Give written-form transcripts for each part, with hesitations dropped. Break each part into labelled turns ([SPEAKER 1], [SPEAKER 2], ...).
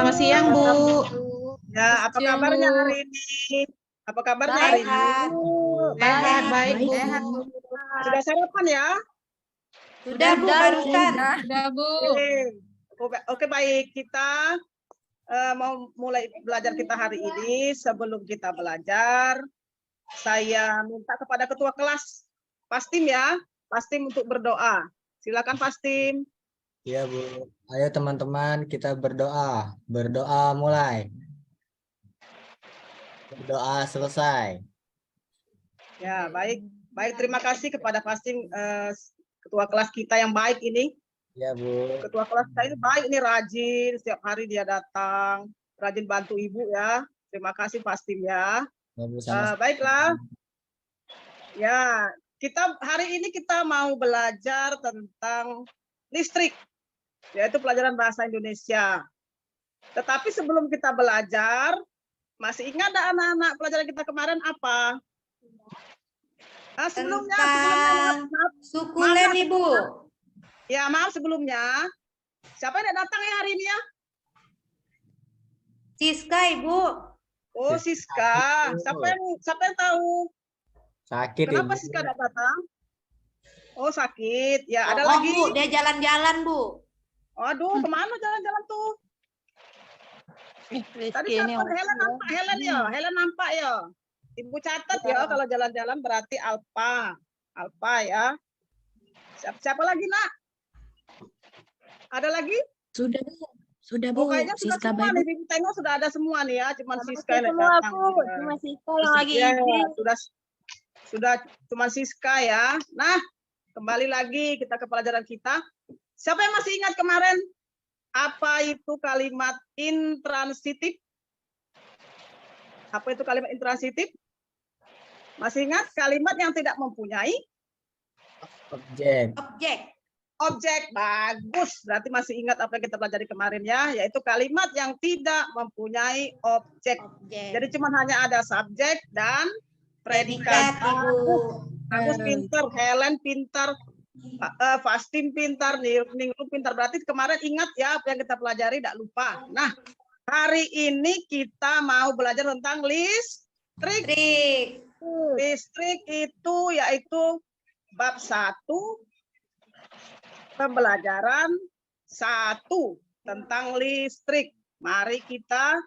[SPEAKER 1] Selamat siang, Bu.
[SPEAKER 2] Ya, apa kabarnya hari ini? Apa kabarnya hari ini?
[SPEAKER 1] Sehat, baik, Bu.
[SPEAKER 2] Sudah sarapan ya?
[SPEAKER 3] Sudah, Bu, barusan.
[SPEAKER 1] Sudah, Bu.
[SPEAKER 2] Oke, baik. Kita mau mulai belajar kita hari ini. Sebelum kita belajar, saya minta kepada ketua kelas Pastim ya, Pastim untuk berdoa. Silakan Pastim.
[SPEAKER 4] Iya, Bu. Ayo teman-teman kita berdoa. Berdoa mulai. Berdoa selesai.
[SPEAKER 2] Ya, baik. Baik, terima kasih kepada Pastim, ketua kelas kita yang baik ini.
[SPEAKER 4] Iya, Bu.
[SPEAKER 2] Ketua kelas kita ini baik, ini rajin, setiap hari dia datang, rajin bantu Ibu ya. Terima kasih Pastim ya.
[SPEAKER 4] Ya, Bu, sama-sama.
[SPEAKER 2] Baiklah. Ya, hari ini kita mau belajar tentang listrik, yaitu pelajaran bahasa Indonesia. Tetapi sebelum kita belajar, masih ingat ada anak-anak pelajaran kita kemarin apa? Sebelumnya maaf,
[SPEAKER 3] sukulen, Ibu.
[SPEAKER 2] Ya, maaf sebelumnya. Siapa yang datang ya hari ini ya?
[SPEAKER 3] Siska, Ibu.
[SPEAKER 2] Oh, Siska. Siapa yang tahu?
[SPEAKER 4] Sakit,
[SPEAKER 2] Kenapa
[SPEAKER 4] Ibu.
[SPEAKER 2] Siska tidak datang? Oh, sakit. Ya, ada
[SPEAKER 3] Oh,
[SPEAKER 2] lagi.
[SPEAKER 3] Bu, dia jalan-jalan, Bu.
[SPEAKER 2] Aduh, kemana jalan-jalan tuh? Tadi siapa? Helen nampak, Helen ya. Helen nampak ya. Ibu catat ya kalau jalan-jalan berarti Alfa. Alfa ya. Siapa lagi, Nak? Ada lagi?
[SPEAKER 5] Sudah
[SPEAKER 2] Oh,
[SPEAKER 5] Bu.
[SPEAKER 2] kayaknya sudah
[SPEAKER 5] Siska
[SPEAKER 2] semua
[SPEAKER 5] baik,
[SPEAKER 2] nih. Ibu tengok sudah ada semua nih ya. Cuman Siska yang
[SPEAKER 6] semua
[SPEAKER 2] datang.
[SPEAKER 6] Bu, cuma Siska yang lagi
[SPEAKER 2] Ya,
[SPEAKER 6] izin.
[SPEAKER 2] sudah cuma Siska ya. Nah, kembali lagi kita ke pelajaran kita. Siapa yang masih ingat kemarin apa itu kalimat intransitif? Apa itu kalimat intransitif? Masih ingat kalimat yang tidak mempunyai
[SPEAKER 4] Objek.
[SPEAKER 2] objek? Bagus. Berarti masih ingat apa yang kita pelajari kemarin ya, yaitu kalimat yang tidak mempunyai objek. Jadi cuma hanya ada subjek dan predikat.
[SPEAKER 3] Ibu.
[SPEAKER 2] Bagus, pintar. Helen pintar. Pastim pintar, Ningrum pintar. Berarti kemarin ingat ya apa yang kita pelajari, tidak lupa. Nah, hari ini kita mau belajar tentang listrik. Listrik itu yaitu bab 1, pembelajaran 1 tentang listrik. Mari kita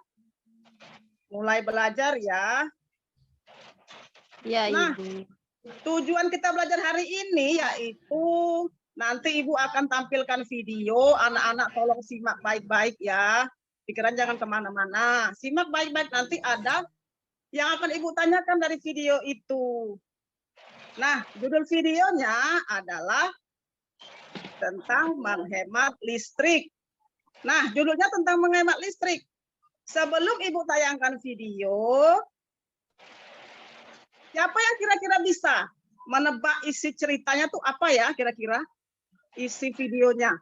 [SPEAKER 2] mulai belajar ya.
[SPEAKER 6] Ya,
[SPEAKER 2] Nah,
[SPEAKER 6] Ibu.
[SPEAKER 2] tujuan kita belajar hari ini yaitu nanti Ibu akan tampilkan video. Anak-anak tolong simak baik-baik ya. Pikiran jangan kemana-mana. Simak baik-baik, nanti ada yang akan Ibu tanyakan dari video itu. Nah, judul videonya adalah tentang menghemat listrik. Nah, judulnya tentang menghemat listrik. Sebelum Ibu tayangkan video, siapa yang kira-kira bisa menebak isi ceritanya tuh apa ya kira-kira? Isi videonya.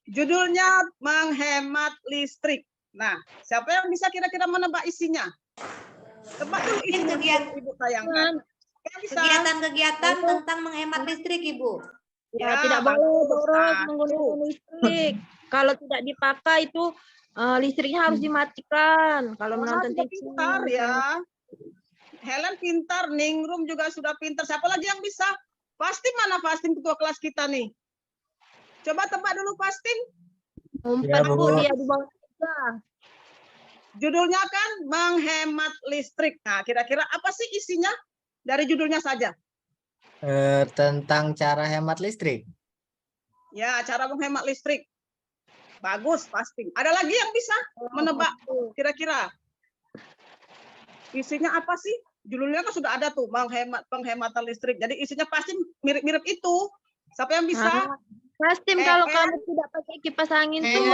[SPEAKER 2] Judulnya menghemat listrik. Nah, siapa yang bisa kira-kira menebak isinya? Tebak dulu isinya Ibu tayangkan.
[SPEAKER 3] Kegiatan-kegiatan tentang menghemat listrik, Ibu.
[SPEAKER 6] Ya, tidak boleh boros menggunakan listrik. Kalau tidak dipakai itu listriknya harus dimatikan. Kalau menonton TV.
[SPEAKER 2] Pintar ya. Helen pintar, Ningrum juga sudah pintar. Siapa lagi yang bisa? Pastim mana Pastim ketua kelas kita nih? Coba tebak dulu Pastim.
[SPEAKER 4] Ya,
[SPEAKER 6] Bu,
[SPEAKER 4] Bu.
[SPEAKER 6] dia di bawah tiga.
[SPEAKER 2] Judulnya kan menghemat listrik. Nah, kira-kira apa sih isinya? Dari judulnya saja.
[SPEAKER 4] Tentang cara hemat listrik.
[SPEAKER 2] Ya, cara menghemat listrik. Bagus, Pastim. Ada lagi yang bisa menebak kira-kira? Isinya apa sih? Judulnya kan sudah ada tuh, penghematan listrik. Jadi isinya pasti mirip-mirip itu. Siapa yang bisa?
[SPEAKER 6] Pastim, kalau kamu tidak pakai kipas angin tuh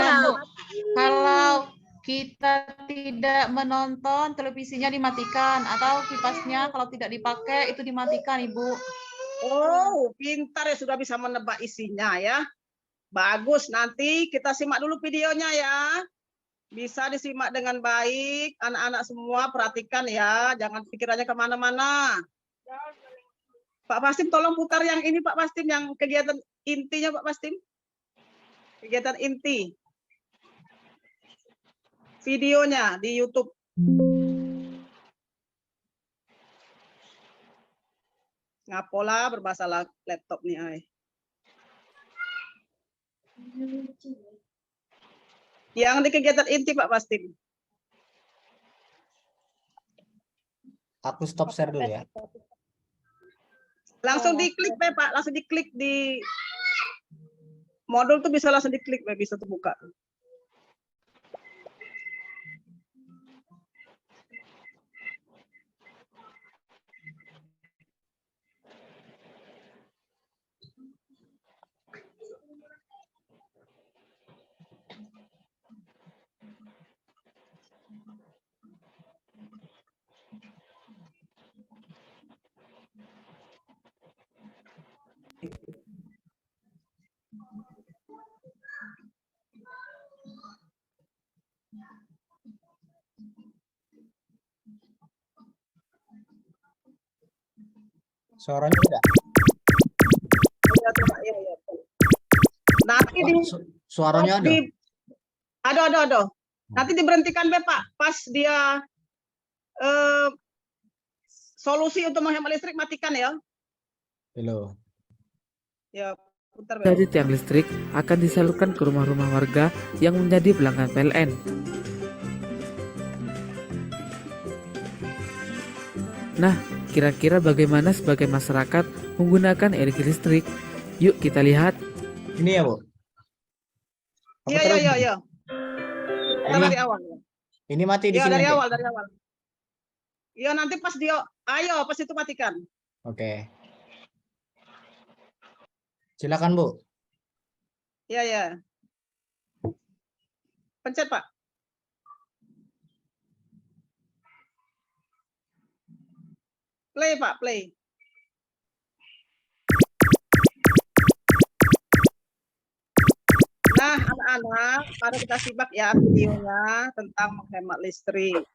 [SPEAKER 1] Kalau kita tidak menonton, televisinya dimatikan, atau kipasnya kalau tidak dipakai itu dimatikan, Ibu.
[SPEAKER 2] Oh, pintar ya, sudah bisa menebak isinya ya. Bagus, nanti kita simak dulu videonya ya. Bisa disimak dengan baik, anak-anak semua perhatikan ya, jangan pikirannya kemana-mana. Pak Pastim tolong putar yang ini Pak Pastim, yang kegiatan intinya Pak Pastim. Kegiatan inti. videonya di YouTube. Ngapola berbahasa laptop nih ay. Yang di kegiatan inti Pak pasti.
[SPEAKER 4] Aku stop share dulu ya.
[SPEAKER 2] Langsung diklik Pak, langsung diklik di modul tuh bisa langsung diklik bisa terbuka.
[SPEAKER 4] Suaranya udah.
[SPEAKER 2] Iya. Nanti di
[SPEAKER 4] Suaranya ada.
[SPEAKER 2] Ada. Nanti diberhentikan Pak pas dia solusi untuk menghemat listrik matikan ya.
[SPEAKER 4] Halo.
[SPEAKER 2] Ya, putar
[SPEAKER 7] Dari tiang listrik akan disalurkan ke rumah-rumah warga yang menjadi pelanggan PLN. Nah, kira-kira bagaimana sebagai masyarakat menggunakan energi listrik? Yuk kita lihat.
[SPEAKER 4] Ini ya, Bu? Apa terus?
[SPEAKER 2] Iya. Kita
[SPEAKER 4] Ini,
[SPEAKER 2] dari awal.
[SPEAKER 4] ini mati di
[SPEAKER 2] Iya,
[SPEAKER 4] sini.
[SPEAKER 2] dari
[SPEAKER 4] nanti?
[SPEAKER 2] awal. Iya, nanti pas dia pas itu matikan.
[SPEAKER 4] Oke. Silakan, Bu.
[SPEAKER 2] Iya. Pencet, Pak. Play, Pak, play. Nah, anak-anak, mari kita simak ya videonya tentang menghemat listrik.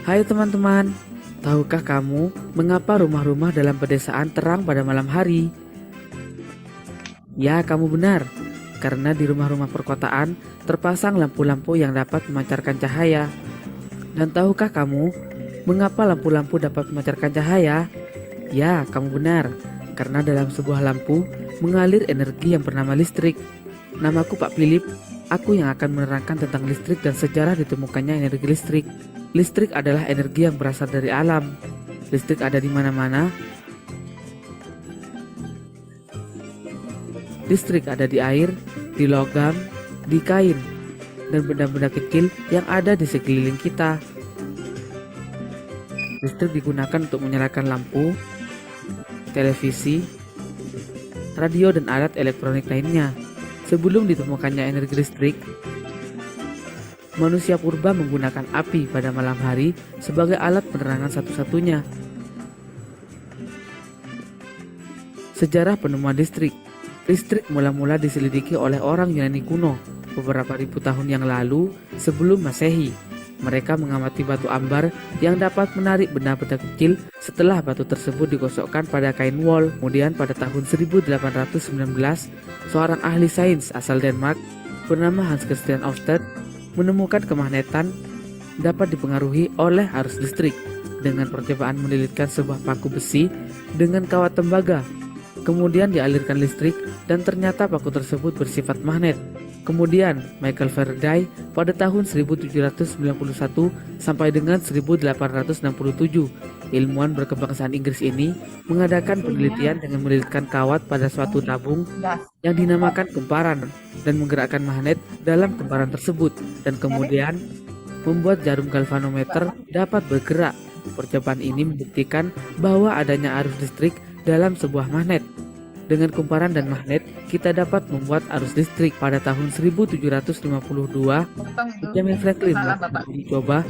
[SPEAKER 7] Hai teman-teman, tahukah kamu mengapa rumah-rumah dalam pedesaan terang pada malam hari? Ya, kamu benar. Karena di rumah-rumah perkotaan terpasang lampu-lampu yang dapat memancarkan cahaya. Dan tahukah kamu mengapa lampu-lampu dapat memancarkan cahaya? Ya, kamu benar. Karena dalam sebuah lampu mengalir energi yang bernama listrik. Namaku Pak Philip. Aku yang akan menerangkan tentang listrik dan sejarah ditemukannya energi listrik. Listrik adalah energi yang berasal dari alam. Listrik ada di mana-mana. Listrik ada di air, di logam, di kain, dan benda-benda kecil yang ada di sekeliling kita. Listrik digunakan untuk menyalakan lampu, televisi, radio, dan alat elektronik lainnya. Sebelum ditemukannya energi listrik, manusia purba menggunakan api pada malam hari sebagai alat penerangan satu-satunya. Sejarah penemuan listrik. Listrik mula-mula diselidiki oleh orang Yunani kuno beberapa ribu tahun yang lalu sebelum Masehi. Mereka mengamati batu ambar yang dapat menarik benda-benda kecil setelah batu tersebut digosokkan pada kain wol. Kemudian pada tahun 1819, seorang ahli sains asal Denmark bernama Hans Christian Ørsted menemukan kemagnetan dapat dipengaruhi oleh arus listrik dengan percobaan melilitkan sebuah paku besi dengan kawat tembaga. Kemudian dialirkan listrik dan ternyata paku tersebut bersifat magnet. Kemudian Michael Faraday pada tahun 1791 sampai dengan 1867 ilmuwan berkebangsaan Inggris ini mengadakan penelitian dengan melilitkan kawat pada suatu tabung yang dinamakan kumparan dan menggerakkan magnet dalam kumparan tersebut dan kemudian membuat jarum galvanometer dapat bergerak. Percobaan ini membuktikan bahwa adanya arus listrik dalam sebuah magnet. Dengan kumparan dan magnet, kita dapat membuat arus listrik. Pada tahun 1752, Benjamin Franklin melakukan uji coba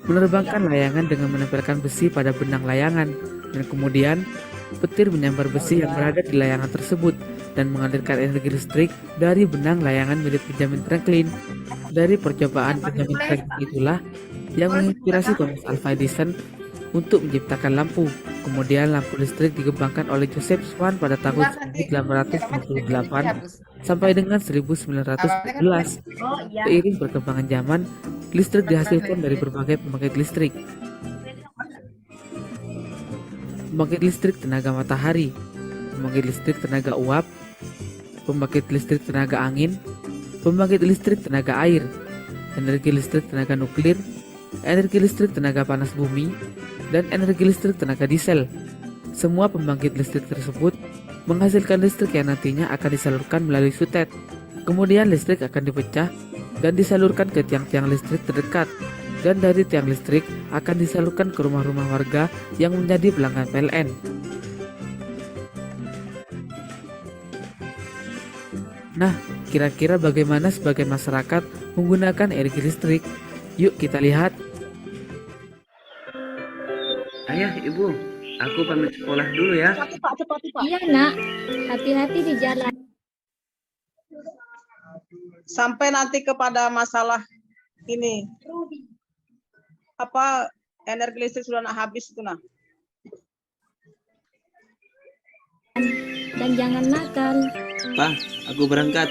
[SPEAKER 7] menerbangkan layangan dengan menempelkan besi pada benang layangan, dan kemudian petir menyambar besi yang berada di layangan tersebut dan mengalirkan energi listrik dari benang layangan milik Benjamin Franklin. Dari percobaan Benjamin Franklin itulah yang menginspirasi Thomas Alva Edison untuk menciptakan lampu. Kemudian lampu listrik dikembangkan oleh Joseph Swan pada tahun 1858 sampai dengan 1911. Seiring perkembangan zaman, listrik dihasilkan dari berbagai pembangkit listrik. Pembangkit listrik tenaga matahari, pembangkit listrik tenaga uap, pembangkit listrik tenaga angin, pembangkit listrik tenaga air, energi listrik tenaga nuklir, energi listrik tenaga panas bumi, dan energi listrik tenaga diesel. Semua pembangkit listrik tersebut menghasilkan listrik yang nantinya akan disalurkan melalui sutet. Kemudian listrik akan dipecah dan disalurkan ke tiang-tiang listrik terdekat. Dan dari tiang listrik akan disalurkan ke rumah-rumah warga yang menjadi pelanggan PLN. Nah, kira-kira bagaimana sebagian masyarakat menggunakan energi listrik? Yuk kita lihat.
[SPEAKER 8] Ayah, ibu, aku pamit sekolah dulu ya.
[SPEAKER 2] Cepat.
[SPEAKER 5] Iya, Nak. Hati-hati di jalan.
[SPEAKER 2] Sampai nanti kepada masalah ini. Apa energi listrik sudah nak habis itu nah.
[SPEAKER 5] Dan jangan nakal.
[SPEAKER 8] Pak, aku berangkat.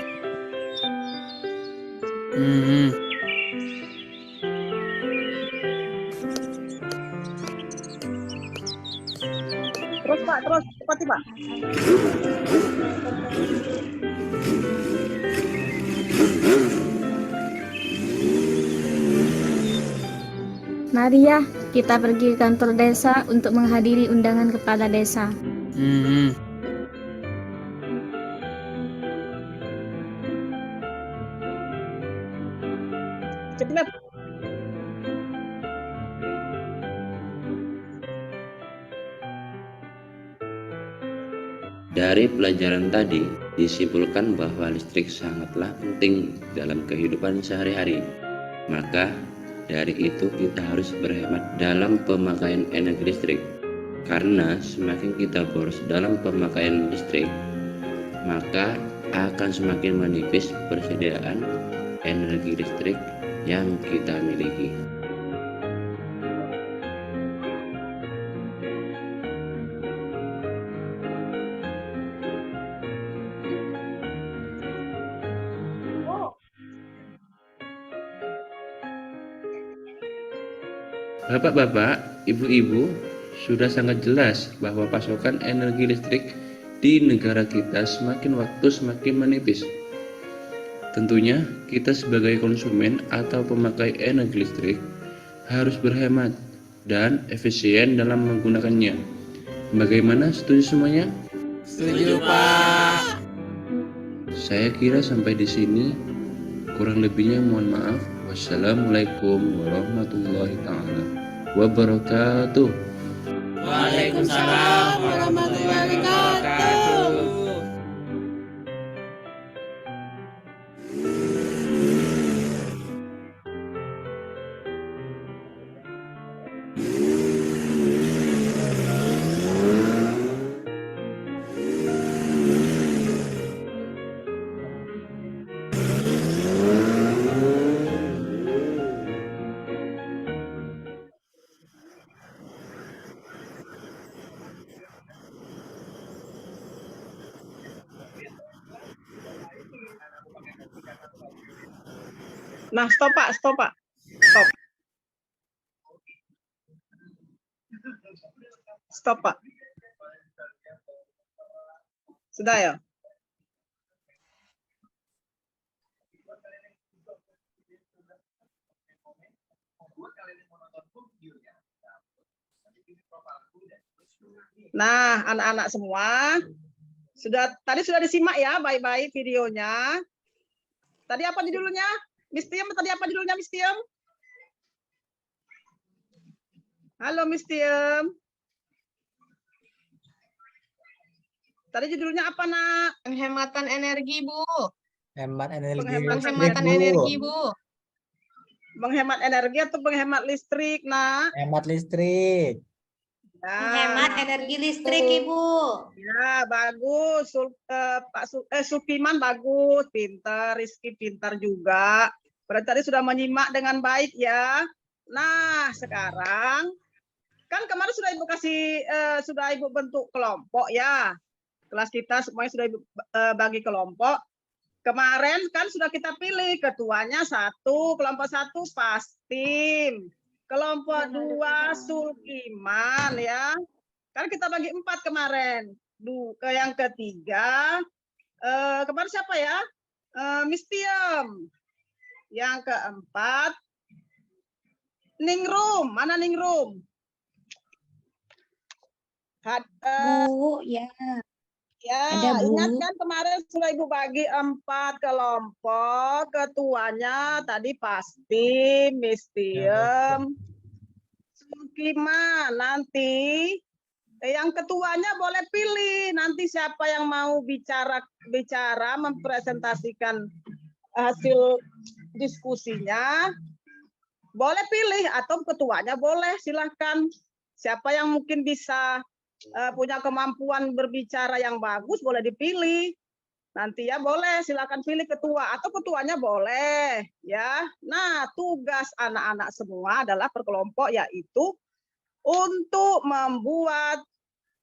[SPEAKER 2] Terus Pak, cepat Pak.
[SPEAKER 5] Mari ya, kita pergi ke kantor desa untuk menghadiri undangan kepala desa.
[SPEAKER 2] Cepat.
[SPEAKER 8] Dari pelajaran tadi, disimpulkan bahwa listrik sangatlah penting dalam kehidupan sehari-hari. Maka, dari itu kita harus berhemat dalam pemakaian energi listrik. Karena semakin kita boros dalam pemakaian listrik, maka akan semakin menipis persediaan energi listrik yang kita miliki. Bapak-bapak, ibu-ibu, sudah sangat jelas bahwa pasokan energi listrik di negara kita semakin waktu semakin menipis. Tentunya kita sebagai konsumen atau pemakai energi listrik harus berhemat dan efisien dalam menggunakannya. Bagaimana, setuju semuanya?
[SPEAKER 4] Setuju, Pak.
[SPEAKER 8] Saya kira sampai di sini. Kurang lebihnya mohon maaf. Wassalamualaikum warahmatullahi taala wabarakatuh.
[SPEAKER 4] Waalaikumsalam warahmatullahi wabarakatuh.
[SPEAKER 2] Nah, stop Pak. Stop. Stop Pak. Sudah ya? Nah, anak-anak semua, tadi sudah disimak ya baik-baik videonya. Tadi apa judulnya? Miss Tiem, tadi apa judulnya Miss Tiem? Halo Miss Tiem. Tadi judulnya apa, Nak?
[SPEAKER 6] Penghematan energi, Bu.
[SPEAKER 4] Hemat energi
[SPEAKER 2] Penghematan
[SPEAKER 4] listrik, Bu.
[SPEAKER 6] energi, Bu.
[SPEAKER 2] Menghemat energi atau menghemat listrik, Nak?
[SPEAKER 4] Hemat listrik.
[SPEAKER 2] Ya.
[SPEAKER 3] Menghemat energi listrik, Ibu.
[SPEAKER 2] Ya, bagus. Supiman bagus, pintar. Rizky pintar juga. Berarti tadi sudah menyimak dengan baik ya. Nah, sekarang kan kemarin sudah Ibu sudah Ibu bentuk kelompok ya. Kelas kita semuanya sudah Ibu bagi kelompok. Kemarin kan sudah kita pilih ketuanya kelompok 1 Pastim. Kelompok 2 Sulkiman ya. Kan kita bagi 4 kemarin. Yang ketiga kemarin siapa ya? Miss Tiem. Yang keempat Ningrum. Mana Ningrum?
[SPEAKER 3] Bu, ya.
[SPEAKER 2] Ya,
[SPEAKER 3] Ada, Bu.
[SPEAKER 2] ingat kan kemarin sudah Ibu bagi 4 kelompok. Ketuanya tadi pasti Miss Tiem. Sulkiman. Nanti yang ketuanya boleh pilih. Nanti siapa yang mau bicara mempresentasikan hasil diskusinya, boleh pilih atau ketuanya boleh, silahkan. Siapa yang mungkin bisa punya kemampuan berbicara yang bagus boleh dipilih. Nanti ya boleh, silakan pilih ketua atau ketuanya boleh ya. Nah, tugas anak-anak semua adalah berkelompok yaitu untuk membuat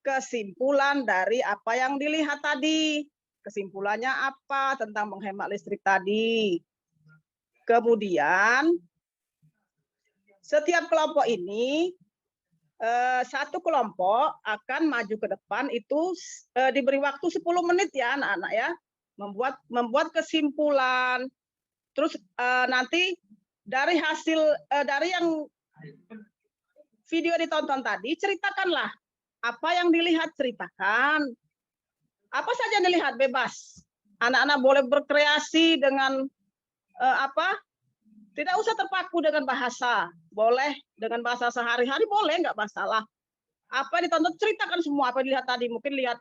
[SPEAKER 2] kesimpulan dari apa yang dilihat tadi. Kesimpulannya apa tentang menghemat listrik tadi. Kemudian setiap kelompok ini satu kelompok akan maju ke depan itu diberi waktu 10 menit ya anak-anak ya, membuat kesimpulan. Terus nanti dari hasil dari yang video ditonton tadi, ceritakanlah apa yang dilihat, ceritakan apa saja yang dilihat, bebas. Anak-anak boleh berkreasi dengan tidak usah terpaku dengan bahasa, boleh dengan bahasa sehari-hari, boleh, nggak masalah. Apa yang ditonton, ceritakan semua apa yang dilihat tadi. Mungkin lihat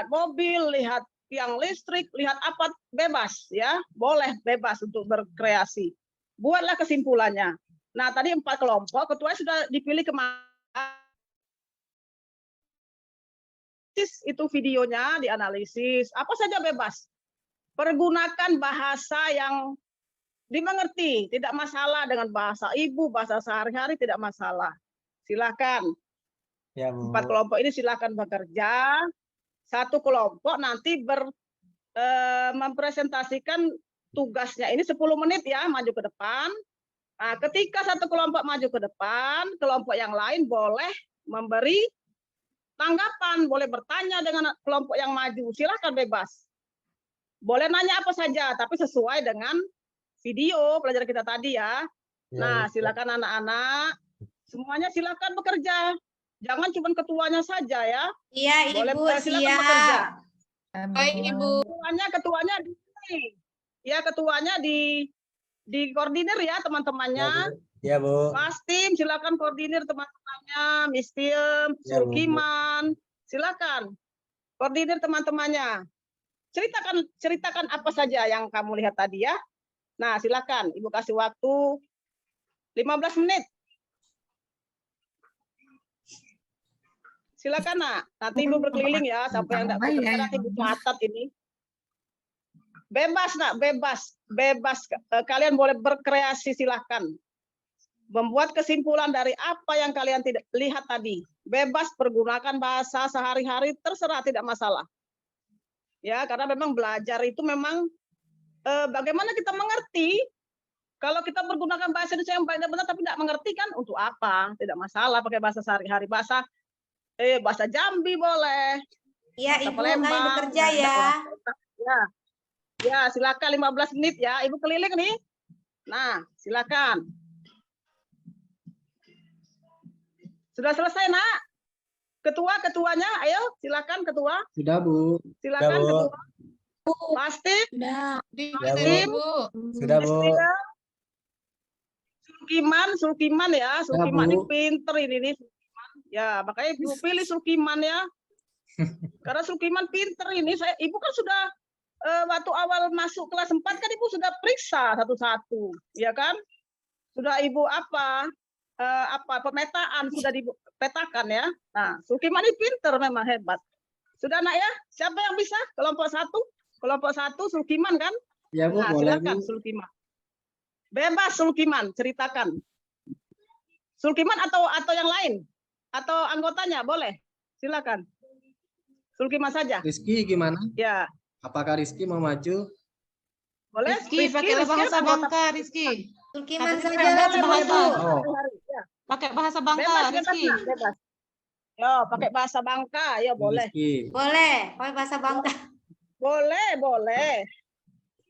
[SPEAKER 2] mobil, lihat tiang listrik, lihat apa, bebas ya, boleh bebas untuk berkreasi. Buatlah kesimpulannya. Nah, tadi 4 kelompok, ketua sudah dipilih kemarin. Itu videonya dianalisis, apa saja bebas. Pergunakan bahasa yang dimengerti, tidak masalah dengan bahasa ibu, bahasa sehari-hari tidak masalah. Silakan.
[SPEAKER 4] Ya, Bu.
[SPEAKER 2] 4 kelompok ini silakan bekerja. Satu kelompok nanti mempresentasikan tugasnya ini 10 menit ya, maju ke depan. Nah, ketika satu kelompok maju ke depan, kelompok yang lain boleh memberi tanggapan, boleh bertanya dengan kelompok yang maju. Silakan bebas. Boleh nanya apa saja, tapi sesuai dengan video pelajaran kita tadi ya. Nah, silakan anak-anak, semuanya silakan bekerja. Jangan cuma ketuanya saja ya.
[SPEAKER 3] Iya,
[SPEAKER 2] Boleh
[SPEAKER 3] Ibu,
[SPEAKER 2] silakan bekerja.
[SPEAKER 6] Baik, Ibu.
[SPEAKER 2] Ketuanya di sini. Ya, ketuanya di koordinir ya teman-temannya.
[SPEAKER 4] Ya, Bu.
[SPEAKER 2] Pastim, silakan koordinir teman-temannya. Miss Tiem,
[SPEAKER 4] Ya, Bu.
[SPEAKER 2] Sulkiman, silakan koordinir teman-temannya. Ceritakan apa saja yang kamu lihat tadi ya. Nah, silakan Ibu kasih waktu 15 menit. Silakan, Nak. Nanti Ibu berkeliling ya, sampai yang enggak nanti Ibu catat ini. Bebas, Nak, bebas. Bebas. Kalian boleh berkreasi, silakan. Membuat kesimpulan dari apa yang kalian tidak lihat tadi. Bebas pergunakan bahasa sehari-hari, terserah, tidak masalah. Ya, karena memang belajar itu memang bagaimana kita mengerti. Kalau kita menggunakan bahasa Indonesia yang baik dan benar tapi tidak mengerti kan untuk apa? Tidak masalah pakai bahasa sehari-hari, bahasa Jambi boleh.
[SPEAKER 3] Iya, Ibu, kami
[SPEAKER 2] Palembang,
[SPEAKER 3] bekerja ya.
[SPEAKER 2] Ya, silakan 15 menit ya. Ibu keliling nih. Nah, silakan. Sudah selesai, Nak? Ketuanya, ayo silakan ketua.
[SPEAKER 9] Sudah, Bu.
[SPEAKER 2] Silakan
[SPEAKER 4] Bu.
[SPEAKER 2] ketua. Pasti.
[SPEAKER 3] Udah.
[SPEAKER 4] Ya, Bu.
[SPEAKER 1] Bu.
[SPEAKER 4] Sudah, Bu.
[SPEAKER 2] Sulkiman ya. Sulkiman ini
[SPEAKER 9] Bu.
[SPEAKER 2] pinter ini nih. Sulkiman. Ya, makanya Ibu pilih Sulkiman ya. Karena Sulkiman pinter ini. Ibu kan sudah waktu awal masuk kelas 4 kan Ibu sudah periksa satu-satu, ya kan? Sudah Ibu pemetaan sudah dipetakan ya. Nah, Sulkiman ini pinter memang hebat. Sudah nak ya? Siapa yang bisa? Kelompok 1? Kelompok 1 Sulkiman kan?
[SPEAKER 9] Ya, Bu,
[SPEAKER 2] Nah,
[SPEAKER 9] boleh,
[SPEAKER 2] silakan
[SPEAKER 9] Bu.
[SPEAKER 2] Sulkiman. Bebas Sulkiman, ceritakan. Sulkiman atau yang lain? Atau anggotanya boleh? Silakan. Sulkiman saja.
[SPEAKER 9] Rizky gimana?
[SPEAKER 2] Ya,
[SPEAKER 9] Apakah Rizky mau maju?
[SPEAKER 2] boleh.
[SPEAKER 1] Rizky, pakailah bahasa Bangka, Rizky.
[SPEAKER 3] Sulkiman
[SPEAKER 1] Katanya
[SPEAKER 3] saja,
[SPEAKER 1] bebas
[SPEAKER 3] Bu.
[SPEAKER 1] bahasa.
[SPEAKER 9] Oh.
[SPEAKER 2] Ya.
[SPEAKER 1] Pakai bahasa Bangka,
[SPEAKER 2] Bebas,
[SPEAKER 1] Rizky.
[SPEAKER 2] nak, bebas. Yo, pakai bahasa Bangka, ya boleh.
[SPEAKER 9] Rizky.
[SPEAKER 3] Boleh, pakai bahasa Bangka.
[SPEAKER 2] Boleh.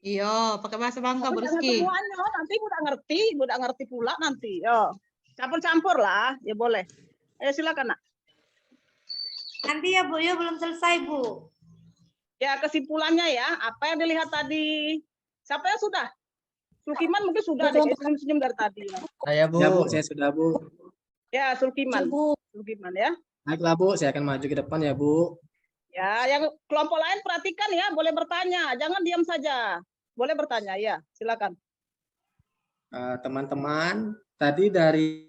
[SPEAKER 1] Iya, pakai bahasa Bangka, Bu
[SPEAKER 2] Tapi jangan
[SPEAKER 1] Rizky.
[SPEAKER 2] semuanya, nanti udah ngerti pula nanti. Yo, campur-campur lah, ya boleh. Ayo silakan nak.
[SPEAKER 3] Nanti ya, Bu, ya belum selesai, Bu.
[SPEAKER 2] Ya kesimpulannya ya, apa yang dilihat tadi? Siapa yang sudah? Sulkiman mungkin sudah deh, senyum-senyum dari tadi.
[SPEAKER 4] Saya, Bu.
[SPEAKER 9] Ya, Bu, saya sudah, Bu.
[SPEAKER 2] Ya, Sulkiman.
[SPEAKER 3] Bu.
[SPEAKER 2] Sulkiman ya.
[SPEAKER 9] Baiklah, Bu, saya akan maju ke depan ya, Bu.
[SPEAKER 2] Ya, yang kelompok lain perhatikan ya, boleh bertanya, jangan diam saja. Boleh bertanya, ya, silakan.
[SPEAKER 9] Teman-teman, tadi dari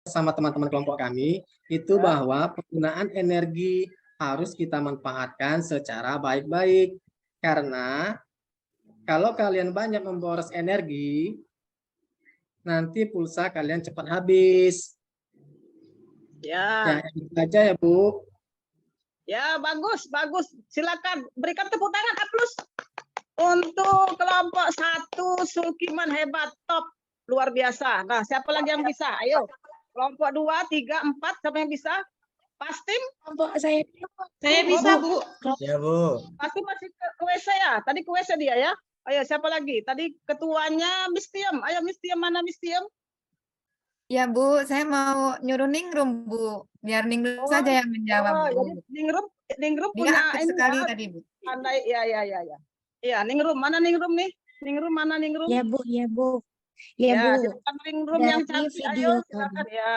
[SPEAKER 9] sama teman-teman kelompok kami, itu bahwa penggunaan energi harus kita manfaatkan secara baik-baik. Karena kalau kalian banyak memboros energi, nanti pulsa kalian cepat habis.
[SPEAKER 2] Ya.
[SPEAKER 9] Ya, itu saja ya, Bu.
[SPEAKER 2] Ya, bagus. Silakan berikan tepuk tangan A+ untuk kelompok 1 Sulkiman hebat, top, luar biasa. Nah, siapa lagi yang bisa? Ayo. Kelompok 2, 3, 4, siapa yang bisa? Pastim?
[SPEAKER 3] Kelompok saya.
[SPEAKER 1] Saya bisa, Bu.
[SPEAKER 4] Ya, Bu.
[SPEAKER 2] Pasti masih ke WC ya? Tadi ke WC dia ya? Ayo, siapa lagi? Tadi ketuanya Miss Tiem. Ayo, Miss Tiem, mana Miss Tiem?
[SPEAKER 10] Ya Bu, saya mau nyuruh Ningrum Bu, biar Ningrum saja yang menjawab Bu.
[SPEAKER 2] Jadi Ningrum
[SPEAKER 10] Dia
[SPEAKER 2] punya
[SPEAKER 10] aktif
[SPEAKER 2] ini
[SPEAKER 10] sekali
[SPEAKER 2] ya,
[SPEAKER 10] tadi Bu.
[SPEAKER 2] pandai. Ya. Iya, Ningrum. Mana Ningrum nih? Ningrum mana Ningrum?
[SPEAKER 3] Ya, Bu. Ya, Bu. Ya, Bu.
[SPEAKER 2] Silakan Ningrum yang
[SPEAKER 3] Dari
[SPEAKER 2] cantik.
[SPEAKER 3] video
[SPEAKER 2] Ayo, silakan ya.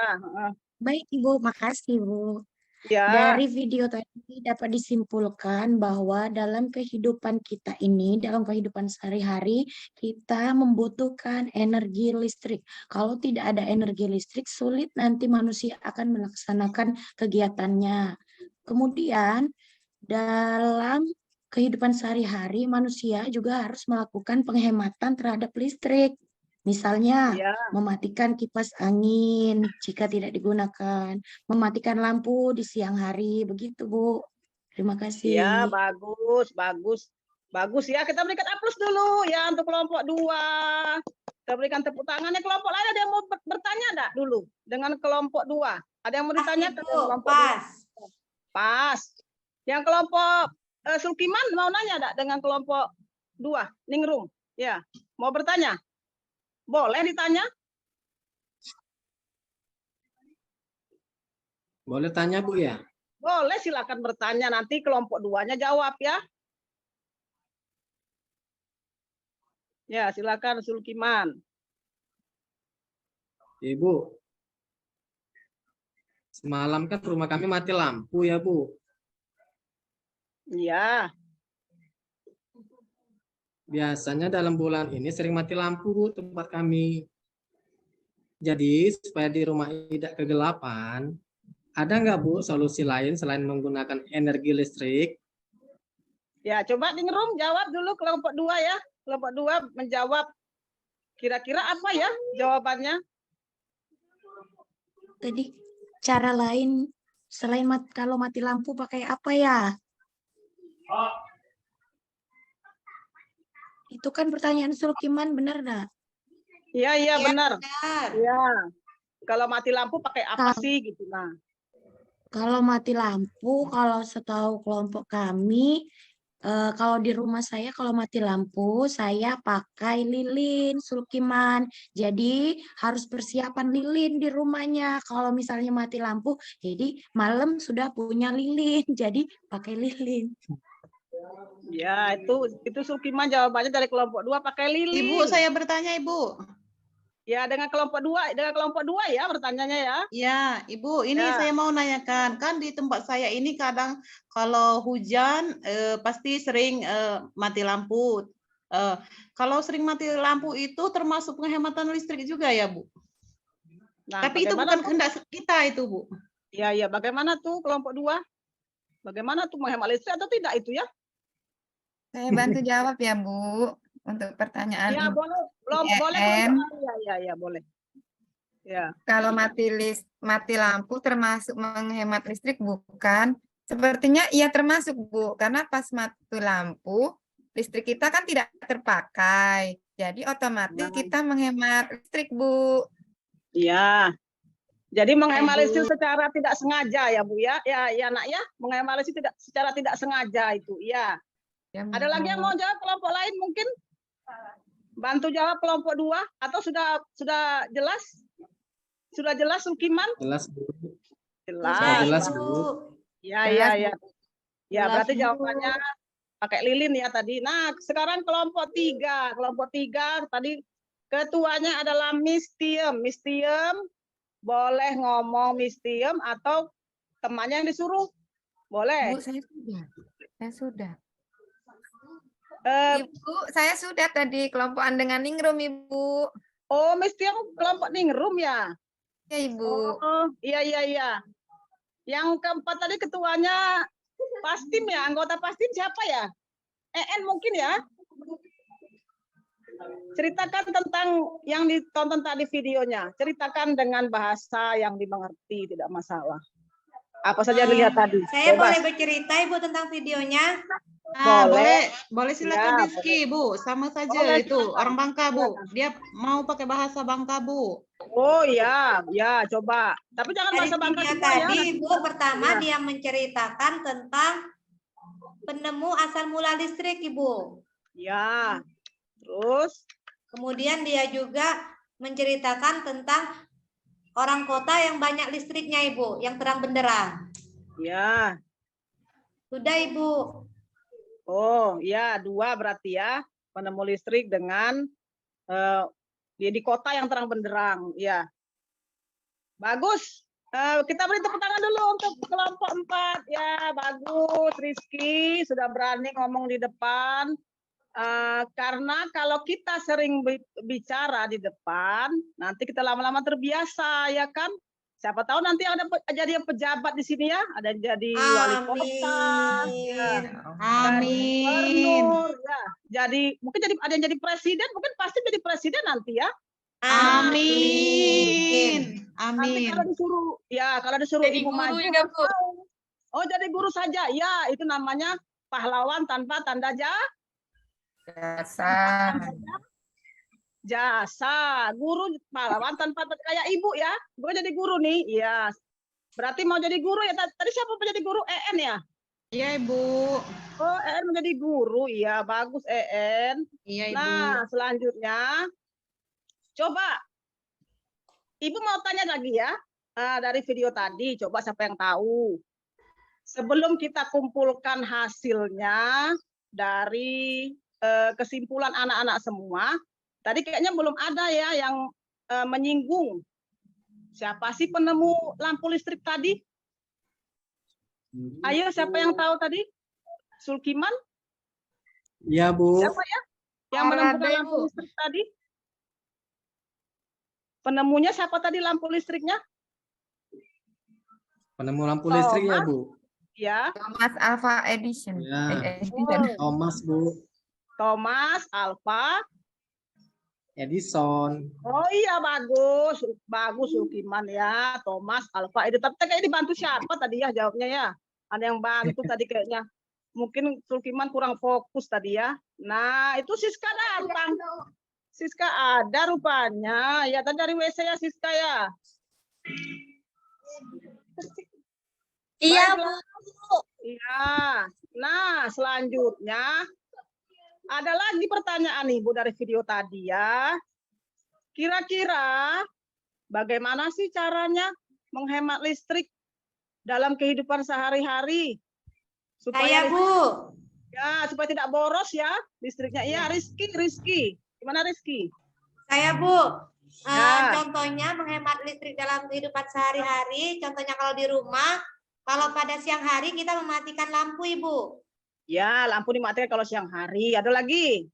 [SPEAKER 3] Baik, Ibu. Makasih, Bu.
[SPEAKER 2] Ya.
[SPEAKER 3] Dari video tadi dapat disimpulkan bahwa dalam kehidupan kita ini, dalam kehidupan sehari-hari, kita membutuhkan energi listrik. Kalau tidak ada energi listrik, sulit nanti manusia akan melaksanakan kegiatannya. Kemudian, dalam kehidupan sehari-hari, manusia juga harus melakukan penghematan terhadap listrik. Misalnya,
[SPEAKER 2] Ya.
[SPEAKER 3] mematikan kipas angin jika tidak digunakan, mematikan lampu di siang hari, begitu Bu. Terima kasih.
[SPEAKER 2] Ya, bagus. Bagus ya, kita berikan A+ dulu ya untuk kelompok 2. Kita berikan tepuk tangannya. Kelompok lain ada yang mau bertanya enggak dulu dengan kelompok 2? Ada yang mau ditanya ke kelompok 2? Pas. Yang kelompok Sulkiman mau nanya enggak dengan kelompok 2? Ningrum. Ya, mau bertanya? Boleh ditanya?
[SPEAKER 9] Boleh tanya, Bu, ya?
[SPEAKER 2] Boleh, silakan bertanya. Nanti kelompok 2-nya jawab ya. Ya, silakan Sulkiman.
[SPEAKER 9] Ibu, semalam kan rumah kami mati lampu ya, Bu.
[SPEAKER 2] Iya.
[SPEAKER 9] Biasanya dalam bulan ini sering mati lampu, Bu, tempat kami. Jadi, supaya di rumah tidak kegelapan, ada nggak, Bu, solusi lain selain menggunakan energi listrik?
[SPEAKER 2] Ya, coba Ningrum jawab dulu kelompok 2 ya. Kelompok 2 menjawab kira-kira apa ya jawabannya?
[SPEAKER 3] Tadi cara lain selain kalau mati lampu pakai apa ya? Itu kan pertanyaan Sulkiman, benar nggak?
[SPEAKER 2] Iya, benar.
[SPEAKER 3] benar.
[SPEAKER 2] Iya. Kalau mati lampu pakai apa
[SPEAKER 3] Kalau-
[SPEAKER 2] sih gitu nah.
[SPEAKER 3] Kalau mati lampu, kalau setahu kelompok kami, Kalau di rumah saya kalau mati lampu saya pakai lilin sulkiman. Jadi harus persiapan lilin di rumahnya. Kalau misalnya mati lampu, jadi malam sudah punya lilin. Jadi pakai lilin.
[SPEAKER 2] Ya, itu Sulkiman jawabannya dari kelompok 2 pakai lilin.
[SPEAKER 1] Ibu, saya bertanya, Ibu.
[SPEAKER 2] Ya, dengan kelompok 2 ya bertanyanya ya.
[SPEAKER 1] Ya, Ibu, ini
[SPEAKER 2] Ya.
[SPEAKER 1] saya mau nanyakan, kan di tempat saya ini kadang kalau hujan pasti sering mati lampu. Kalau sering mati lampu itu termasuk penghematan listrik juga ya, Bu?
[SPEAKER 2] Nah,
[SPEAKER 1] Tapi itu
[SPEAKER 2] bagaimana
[SPEAKER 1] bukan kehendak kita itu, Bu.
[SPEAKER 2] Ya, bagaimana tuh kelompok 2? Bagaimana tuh menghemat listrik atau tidak itu ya?
[SPEAKER 10] Saya bantu jawab ya, Bu, untuk pertanyaan
[SPEAKER 2] Ya,
[SPEAKER 10] Ibu
[SPEAKER 2] boleh. Boleh
[SPEAKER 10] EM.
[SPEAKER 2] ya, boleh. Ya.
[SPEAKER 10] Kalau mati lampu termasuk menghemat listrik bukan? Sepertinya iya termasuk, Bu, karena pas mati lampu listrik kita kan tidak terpakai. Jadi otomatis kita menghemat listrik, Bu.
[SPEAKER 2] Iya. Jadi menghemat
[SPEAKER 10] Ibu.
[SPEAKER 2] listrik secara tidak sengaja ya, Bu ya. Ya, Nak ya. Menghemat listrik secara tidak sengaja itu. Iya.
[SPEAKER 10] Ya,
[SPEAKER 2] Ada lagi yang mau jawab kelompok lain mungkin? Bantu jawab kelompok 2 atau sudah jelas? Sudah jelas Sulkiman?
[SPEAKER 9] Jelas, Bu.
[SPEAKER 2] Jelas.
[SPEAKER 9] Jelas, Bu.
[SPEAKER 2] Ya. Ya,
[SPEAKER 1] Jelas,
[SPEAKER 2] berarti
[SPEAKER 1] Bu.
[SPEAKER 2] jawabannya pakai lilin ya tadi. Nah, sekarang kelompok 3. Kelompok 3 tadi ketuanya adalah Mistium. Mistium boleh ngomong Mistium atau temannya yang disuruh. Boleh.
[SPEAKER 10] Bu, saya sudah.
[SPEAKER 2] Eh,
[SPEAKER 10] Ibu, saya sudah tadi kelompok dengan Ningrum, Ibu.
[SPEAKER 2] Oh, Mistium kelompok Ningrum ya?
[SPEAKER 10] Ya, Ibu.
[SPEAKER 2] Oh, iya. Yang keempat tadi ketuanya Pastim ya, anggota Pastim siapa ya? EN mungkin ya? Ceritakan tentang yang ditonton tadi videonya. Ceritakan dengan bahasa yang dimengerti, tidak masalah. Apa saja yang dilihat tadi.
[SPEAKER 11] Saya
[SPEAKER 2] Bebas.
[SPEAKER 11] boleh bercerita Ibu tentang videonya?
[SPEAKER 1] Boleh silakan
[SPEAKER 2] Ya,
[SPEAKER 1] Rizky, Bu. Sama saja
[SPEAKER 2] Boleh,
[SPEAKER 1] itu
[SPEAKER 2] silakan.
[SPEAKER 1] orang Bangka, Bu. Dia mau pakai bahasa Bangka, Bu.
[SPEAKER 2] Oh ya, coba. Tapi jangan
[SPEAKER 11] Dari
[SPEAKER 2] bahasa Bangka
[SPEAKER 11] video
[SPEAKER 2] semua ya.
[SPEAKER 11] tadi Ibu pertama
[SPEAKER 2] Ya.
[SPEAKER 11] dia menceritakan tentang penemu asal mula listrik Ibu.
[SPEAKER 2] Ya. Terus
[SPEAKER 11] Kemudian dia juga menceritakan tentang orang kota yang banyak listriknya Ibu, yang terang benderang.
[SPEAKER 2] ya.
[SPEAKER 11] Sudah Ibu.
[SPEAKER 2] Oh, ya, 2 berarti ya. Penemu listrik dengan di kota yang terang benderang, ya. Bagus. Kita beri tepuk tangan dulu untuk kelompok 4. Ya, bagus. Rizky sudah berani ngomong di depan. Karena kalau kita sering bicara di depan, nanti kita lama-lama terbiasa, ya kan? Siapa tahu nanti ada jadi pejabat di sini ya, ada yang jadi wali kota, ya.
[SPEAKER 1] Amin.
[SPEAKER 2] Gubernur, ya. Jadi mungkin ada yang jadi presiden, mungkin pasti jadi presiden nanti ya.
[SPEAKER 1] Amin.
[SPEAKER 2] Nanti kalau disuruh
[SPEAKER 6] Jadi
[SPEAKER 2] ibu
[SPEAKER 6] guru
[SPEAKER 2] maju,
[SPEAKER 6] juga, Bu.
[SPEAKER 2] oh jadi guru saja, ya itu namanya pahlawan tanpa tanda jasa. Guru pahlawan tanpa kayak ibu ya, gue jadi guru nih, iya. Berarti mau jadi guru ya? Tadi siapa mau jadi guru? EN ya?
[SPEAKER 1] Iya, Ibu.
[SPEAKER 2] Oh, EN menjadi guru, iya bagus EN.
[SPEAKER 1] Iya, Ibu.
[SPEAKER 2] Nah, selanjutnya, coba Ibu mau tanya lagi ya, dari video tadi, coba siapa yang tahu. Sebelum kita kumpulkan hasilnya dari kesimpulan anak-anak semua, tadi kayaknya belum ada ya yang menyinggung. Siapa sih penemu lampu listrik tadi? Ayo, siapa yang tahu tadi? Sulkiman?
[SPEAKER 9] Iya, Bu.
[SPEAKER 2] Siapa ya? Yang menemukan lampu listrik tadi? Penemunya siapa tadi lampu listriknya?
[SPEAKER 9] Penemu lampu listrik ya, Bu?
[SPEAKER 2] Ya.
[SPEAKER 10] Thomas Alva Edison.
[SPEAKER 9] Ya. Thomas, Bu.
[SPEAKER 2] Thomas Alva
[SPEAKER 9] Edison.
[SPEAKER 2] Oh iya, bagus Sulkiman ya, Thomas Alva Edison. Tapi kayaknya dibantu siapa tadi ya jawabnya ya? Ada yang bantu tadi kayaknya. Mungkin Sulkiman kurang fokus tadi ya. Nah, itu Siska datang. Siska ada rupanya. Ya, tadi dari WC ya Siska ya.
[SPEAKER 11] Iya,
[SPEAKER 2] Baiklah.
[SPEAKER 11] Bu.
[SPEAKER 2] Iya. Nah, selanjutnya ada lagi pertanyaan Ibu dari video tadi ya. Kira-kira bagaimana sih caranya menghemat listrik dalam kehidupan sehari-hari?
[SPEAKER 11] Saya,
[SPEAKER 2] listrik-
[SPEAKER 11] Bu.
[SPEAKER 2] Ya, supaya tidak boros ya listriknya. Iya, Rizky. Gimana Rizky?
[SPEAKER 11] Saya, Bu.
[SPEAKER 2] Ya.
[SPEAKER 11] Contohnya menghemat listrik dalam kehidupan sehari-hari. Contohnya kalau di rumah, kalau pada siang hari kita mematikan lampu, Ibu.
[SPEAKER 2] Ya, lampu dimatikan kalau siang hari. Ada lagi?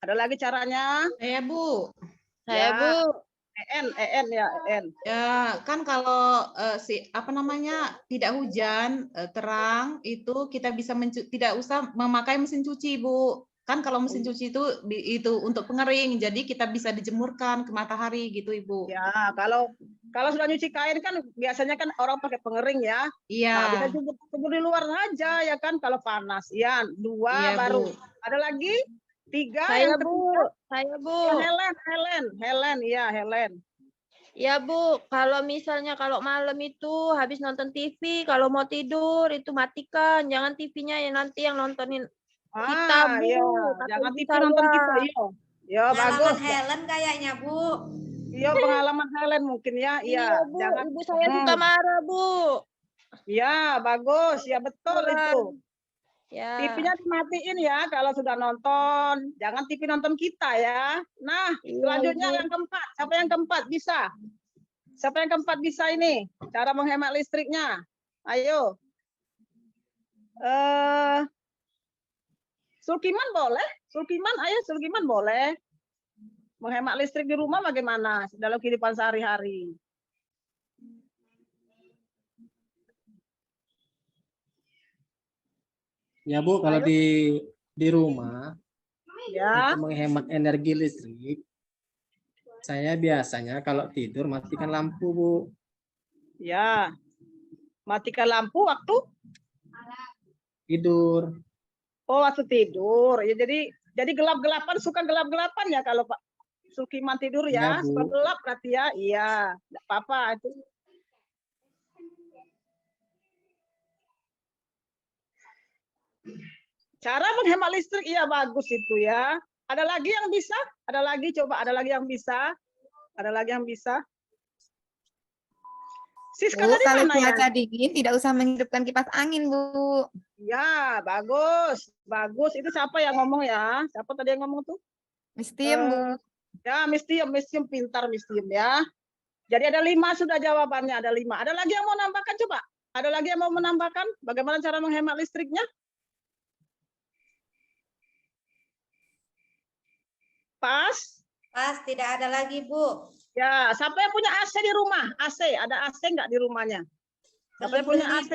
[SPEAKER 2] Ada lagi caranya?
[SPEAKER 1] Saya, Bu.
[SPEAKER 6] Saya,
[SPEAKER 2] Ya.
[SPEAKER 6] Bu.
[SPEAKER 2] EN ya, EN.
[SPEAKER 1] Ya, kan kalau tidak hujan, terang, itu kita bisa tidak usah memakai mesin cuci, Bu. Kan kalau mesin cuci itu untuk pengering, jadi kita bisa dijemurkan ke matahari gitu, Ibu.
[SPEAKER 2] Ya, kalau sudah nyuci kain kan biasanya kan orang pakai pengering ya.
[SPEAKER 1] Iya.
[SPEAKER 2] Nah, bisa jemur di luar aja ya kan kalau panas. Ya, 2
[SPEAKER 1] Iya,
[SPEAKER 2] baru.
[SPEAKER 1] Bu.
[SPEAKER 2] Ada lagi? 3
[SPEAKER 6] Saya,
[SPEAKER 2] yang
[SPEAKER 6] Bu.
[SPEAKER 2] ketiga.
[SPEAKER 6] Saya, Bu.
[SPEAKER 2] Helen, ya Helen.
[SPEAKER 6] Ya, Bu, kalau misalnya kalau malam itu habis nonton TV, kalau mau tidur itu matikan, jangan TV-nya ya nanti yang nontonin kita, Bu.
[SPEAKER 2] Ya,
[SPEAKER 6] kata
[SPEAKER 2] jangan
[SPEAKER 6] ibu
[SPEAKER 2] TV nonton
[SPEAKER 6] saya.
[SPEAKER 2] kita. Iya, bagus.
[SPEAKER 11] Pengalaman Helen kayaknya, Bu.
[SPEAKER 2] Iya, pengalaman Helen mungkin ya.
[SPEAKER 6] Iya, Bu. Ibu saya suka marah, Bu.
[SPEAKER 2] Iya, bagus. Ya, betul itu.
[SPEAKER 6] Ya.
[SPEAKER 2] TV-nya dimatiin ya kalau sudah nonton. Jangan TV nonton kita ya. Nah, selanjutnya yang keempat. Siapa yang keempat bisa? Siapa yang keempat bisa ini? Cara menghemat listriknya. Ayo. Sulkiman boleh? Sulkiman boleh. Menghemat listrik di rumah bagaimana dalam kehidupan sehari-hari?
[SPEAKER 9] Ya Bu, kalau di rumah
[SPEAKER 2] ya
[SPEAKER 9] untuk menghemat energi listrik, saya biasanya kalau tidur matikan lampu, Bu.
[SPEAKER 2] Ya, matikan lampu waktu
[SPEAKER 9] tidur.
[SPEAKER 2] Oh, waktu tidur. Ya, jadi gelap-gelapan, suka gelap-gelapan ya kalau Pak Sulkiman tidur ya,
[SPEAKER 9] Bu.
[SPEAKER 2] suka gelap berarti ya. Iya, enggak apa-apa itu. Cara menghemat listrik iya bagus itu ya. Ada lagi yang bisa? Ada lagi coba, ada lagi yang bisa? Ada lagi yang bisa? Siska
[SPEAKER 10] Bu,
[SPEAKER 2] tadi
[SPEAKER 10] kalau
[SPEAKER 2] mana ya?
[SPEAKER 10] cuaca dingin tidak usah menghidupkan kipas angin, Bu.
[SPEAKER 2] Ya, bagus. Bagus. Itu siapa yang ngomong ya? Siapa tadi yang ngomong tuh?
[SPEAKER 10] Mistiem, Bu.
[SPEAKER 2] Ya, Mistiem pintar Mistiem ya. Jadi ada 5 sudah jawabannya, ada 5. Ada lagi yang mau nambahkan coba? Ada lagi yang mau menambahkan bagaimana cara menghemat listriknya? Pas, tidak ada lagi, Bu. Ya, siapa yang punya AC di rumah? AC, ada AC nggak di rumahnya? Siapa yang punya AC?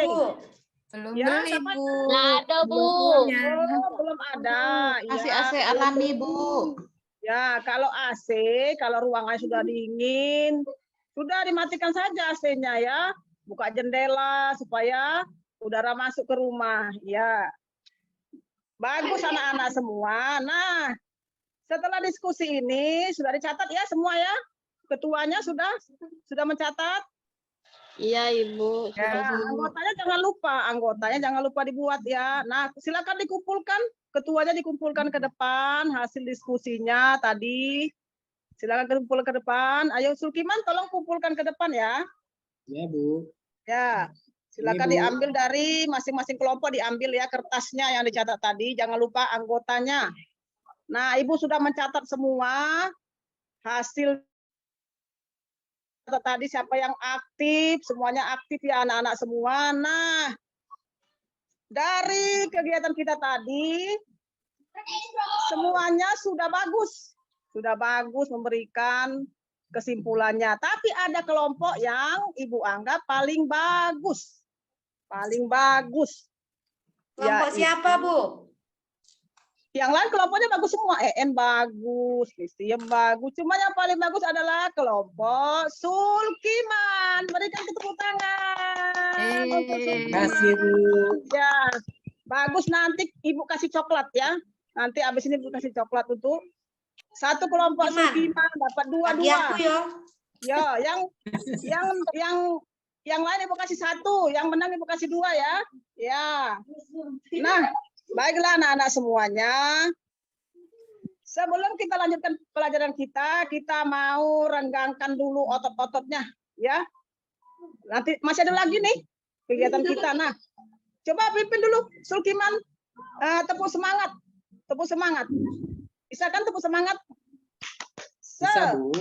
[SPEAKER 10] Belum
[SPEAKER 2] Ya,
[SPEAKER 10] beli,
[SPEAKER 2] siapa?
[SPEAKER 10] Bu.
[SPEAKER 6] Nggak ada, Bu.
[SPEAKER 2] Oh, belum ada.
[SPEAKER 1] Kasih
[SPEAKER 2] Ya,
[SPEAKER 1] AC alami, Bu.
[SPEAKER 2] Ya, kalau AC, kalau ruangan sudah dingin, sudah dimatikan saja AC-nya ya. Buka jendela supaya udara masuk ke rumah. Ya. Bagus anak-anak semua. Nah, setelah diskusi ini sudah dicatat ya semua ya? Ketuanya sudah mencatat?
[SPEAKER 6] Iya, Ibu.
[SPEAKER 2] Ya, anggotanya jangan lupa dibuat ya. Nah, silakan dikumpulkan, ketuanya dikumpulkan ke depan hasil diskusinya tadi. Silakan kumpul ke depan. Ayo Sulkiman tolong kumpulkan ke depan ya.
[SPEAKER 9] Ya, Bu.
[SPEAKER 2] Ya. Silakan
[SPEAKER 9] Ini, Bu.
[SPEAKER 2] diambil dari masing-masing kelompok, diambil ya kertasnya yang dicatat tadi. Jangan lupa anggotanya. Nah, Ibu sudah mencatat semua hasil tadi siapa yang aktif, semuanya aktif ya anak-anak semua. Nah, dari kegiatan kita tadi semuanya sudah bagus memberikan kesimpulannya. Tapi ada kelompok yang Ibu anggap paling bagus.
[SPEAKER 11] Kelompok siapa, Bu?
[SPEAKER 2] Yang lain kelompoknya bagus semua. EN bagus, Mistiem bagus. Cuma yang paling bagus adalah kelompok Sulkiman. Berikan tepuk tangan untuk Sulkiman.
[SPEAKER 9] Kasih, Bu.
[SPEAKER 2] Ya, bagus, nanti Ibu kasih coklat ya. Nanti abis ini Ibu kasih coklat untuk satu kelompok Sulkiman dapat 2-2.
[SPEAKER 11] Bagi aku ya.
[SPEAKER 2] Ya, yang Yang lain Ibu kasih 1, yang menang Ibu kasih 2 ya. Ya. Nah, baiklah anak-anak semuanya. Sebelum kita lanjutkan pelajaran kita mau renggangkan dulu otot-ototnya ya. Nanti masih ada lagi nih kegiatan kita. Nah, coba pimpin dulu Sulkiman, tepuk semangat. Tepuk semangat. Bisa kan tepuk semangat?
[SPEAKER 9] Bisa, Bu.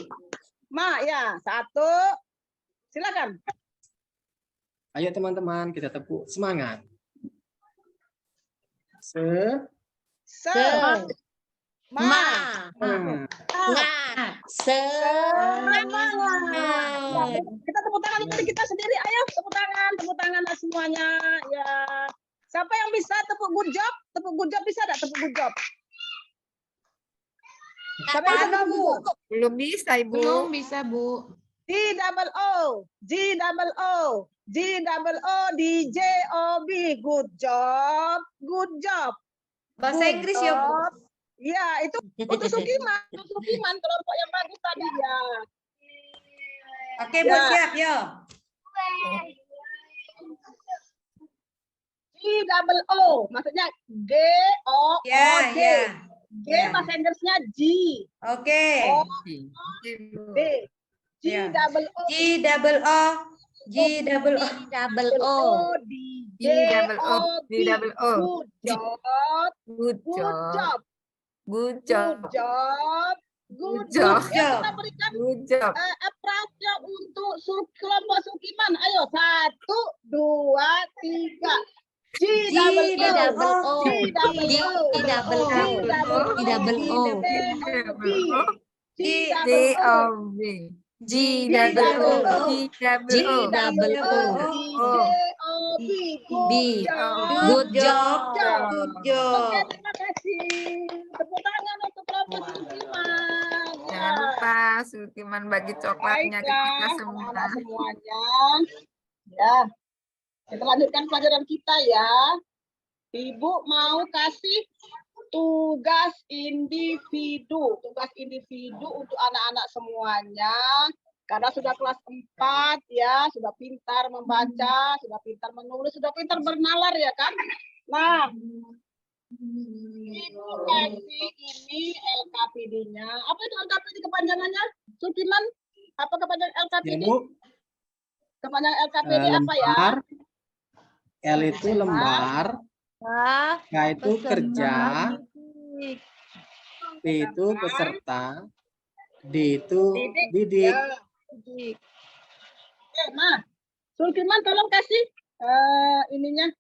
[SPEAKER 2] Ya, 1. Silakan.
[SPEAKER 9] Ayo teman-teman, kita tepuk semangat.
[SPEAKER 2] Semangat. Kita tepuk tangan untuk kita sendiri. Ayo tepuk tangan semuanya. Ya. Siapa yang bisa tepuk good job? Tepuk good job bisa enggak tepuk good job? Siapa yang bisa Bu?
[SPEAKER 10] Belum bisa, Ibu.
[SPEAKER 1] Belum bisa, Bu.
[SPEAKER 2] G double O, D J O B. Good job.
[SPEAKER 11] Bahasa Inggris ya, Bu.
[SPEAKER 2] Iya, itu untuk Sukiman kelompok yang bagus tadi ya.
[SPEAKER 11] Oke, Bu, siap, yo.
[SPEAKER 2] G double O, maksudnya G O O G. G bahasa Inggrisnya G.
[SPEAKER 11] Oke.
[SPEAKER 2] O D. G double O. D double O. Good job. Kita berikan applause-nya untuk kelompok Sukiman. Ayo 1, 2, 3. G double O.
[SPEAKER 11] Good job.
[SPEAKER 2] Oke, terima kasih. Tepuk tangan untuk kelompok Sukiman.
[SPEAKER 10] Jangan lupa Sulkiman bagi coklatnya ke kita
[SPEAKER 2] Baiklah,
[SPEAKER 10] semua.
[SPEAKER 2] anak-anak semuanya. Ya, kita lanjutkan pelajaran kita ya. Ibu mau kasih tugas individu untuk anak-anak semuanya. Karena sudah kelas 4 ya, sudah pintar membaca, sudah pintar menulis, sudah pintar bernalar ya kan? Nah, Ibu kasih ini LKPD-nya. Apa itu LKPD kepanjangannya? Sukiman, apa kepanjangan LKPD?
[SPEAKER 9] Ya, Bu.
[SPEAKER 2] Kepanjangan LKPD apa ya?
[SPEAKER 9] Lembar. L itu lembar. K itu kerja. P itu peserta. D itu didik.
[SPEAKER 2] Ya. Oke, Ma. Sulkiman tolong kasih ininya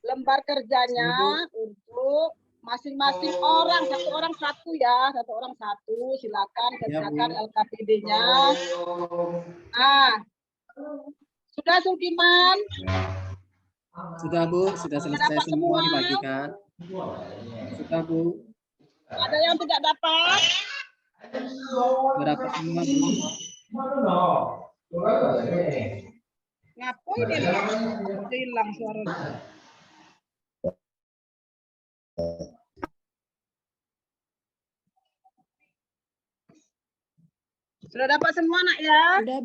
[SPEAKER 2] lembar kerjanya untuk masing-masing orang, satu orang satu ya, silakan kerjakan LKPD-nya. Nah, sudah Sulkiman?
[SPEAKER 9] Sudah Bu, sudah selesai semua dibagikan. Sudah Bu.
[SPEAKER 2] Ada yang tidak dapat?
[SPEAKER 9] Berapa semua Bu?
[SPEAKER 2] Ngapain ini? Hilang suaranya. Sudah dapat semua nak ya?
[SPEAKER 3] Sudah,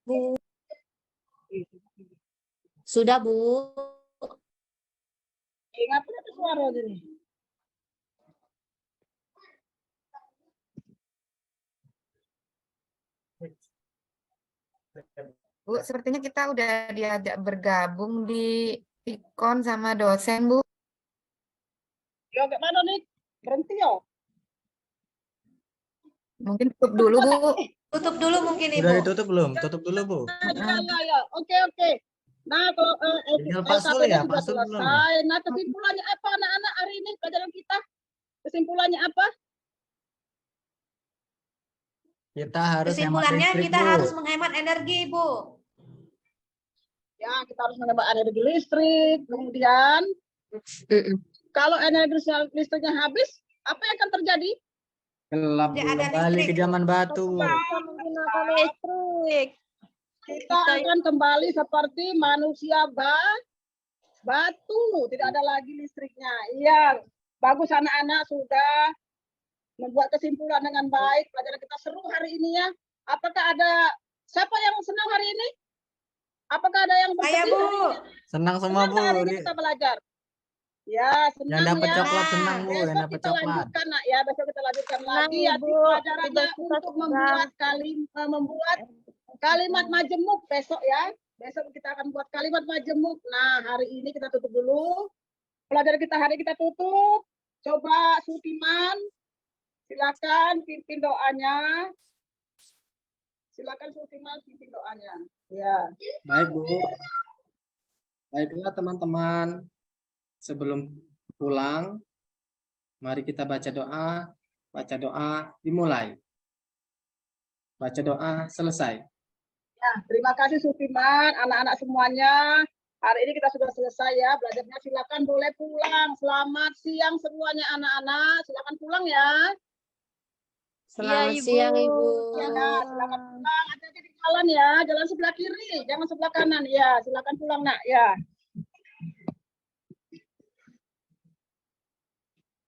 [SPEAKER 3] Bu. Sudah, Bu.
[SPEAKER 2] Ngapain ada suara ini?
[SPEAKER 10] Bu, sepertinya kita udah diajak bergabung di Pikon sama dosen, Bu.
[SPEAKER 2] Yo, kayak mana nih? Berhenti yo.
[SPEAKER 10] Mungkin tutup dulu, Bu.
[SPEAKER 11] Tutup dulu mungkin, Ibu.
[SPEAKER 4] Udah ditutup belum? Tutup dulu, Bu.
[SPEAKER 2] Ya. Oke. Nah, kalau
[SPEAKER 4] Tinggal Pak Sul ya, Pak Sul belum.
[SPEAKER 2] Nah, kesimpulannya apa anak-anak hari ini pelajaran kita? Kesimpulannya apa?
[SPEAKER 4] Kita harus hemat
[SPEAKER 11] Kesimpulannya
[SPEAKER 4] listrik,
[SPEAKER 11] kita
[SPEAKER 4] Bu.
[SPEAKER 11] harus menghemat energi, Bu.
[SPEAKER 2] Ya, kita harus menghemat energi listrik. Kemudian, kalau energi listriknya habis, apa yang akan terjadi?
[SPEAKER 9] Gelap Bu.
[SPEAKER 4] Kembali ke zaman batu.
[SPEAKER 6] Menggunakan listrik.
[SPEAKER 2] Kita akan kembali seperti manusia batu, tidak ada lagi listriknya. Iya, bagus anak-anak sudah membuat kesimpulan dengan baik. Pelajaran kita seru hari ini ya. Apakah ada siapa yang senang hari ini? Apakah ada yang
[SPEAKER 11] Saya,
[SPEAKER 2] bersedih?
[SPEAKER 11] Bu.
[SPEAKER 4] Senang semua,
[SPEAKER 2] Senang
[SPEAKER 4] Bu.
[SPEAKER 2] hari ini kita belajar. Ya,
[SPEAKER 4] Yang
[SPEAKER 2] senang
[SPEAKER 4] dapat
[SPEAKER 2] ya.
[SPEAKER 4] coklat senang, Bu. Yang
[SPEAKER 2] Besok
[SPEAKER 4] dapat
[SPEAKER 2] kita
[SPEAKER 4] coklat.
[SPEAKER 2] lanjutkan, Nak, ya. Besok kita lanjutkan
[SPEAKER 6] Senang,
[SPEAKER 2] lagi ya.
[SPEAKER 6] Ibu.
[SPEAKER 2] Pelajarannya
[SPEAKER 6] Tidak suka
[SPEAKER 2] untuk
[SPEAKER 6] senang.
[SPEAKER 2] membuat kalimat majemuk besok ya. Besok kita akan buat kalimat majemuk. Nah, hari ini kita tutup dulu. Pelajaran kita hari kita tutup. Coba Sultiman, silakan pimpin doanya. Silakan Sultiman pimpin doanya. Ya.
[SPEAKER 9] Baik, Bu. Baiklah teman-teman. Sebelum pulang, mari kita baca doa. Baca doa dimulai. Baca doa selesai.
[SPEAKER 2] Ya, terima kasih Sultiman, anak-anak semuanya. Hari ini kita sudah selesai ya belajarnya. Silakan boleh pulang. Selamat siang semuanya anak-anak. Silakan pulang ya.
[SPEAKER 6] Selamat siang, Ibu.
[SPEAKER 2] Ya, silakan pulang. Hati-hati di jalan ya. Jalan sebelah kiri, jangan sebelah kanan. Ya, silakan pulang, Nak. Ya.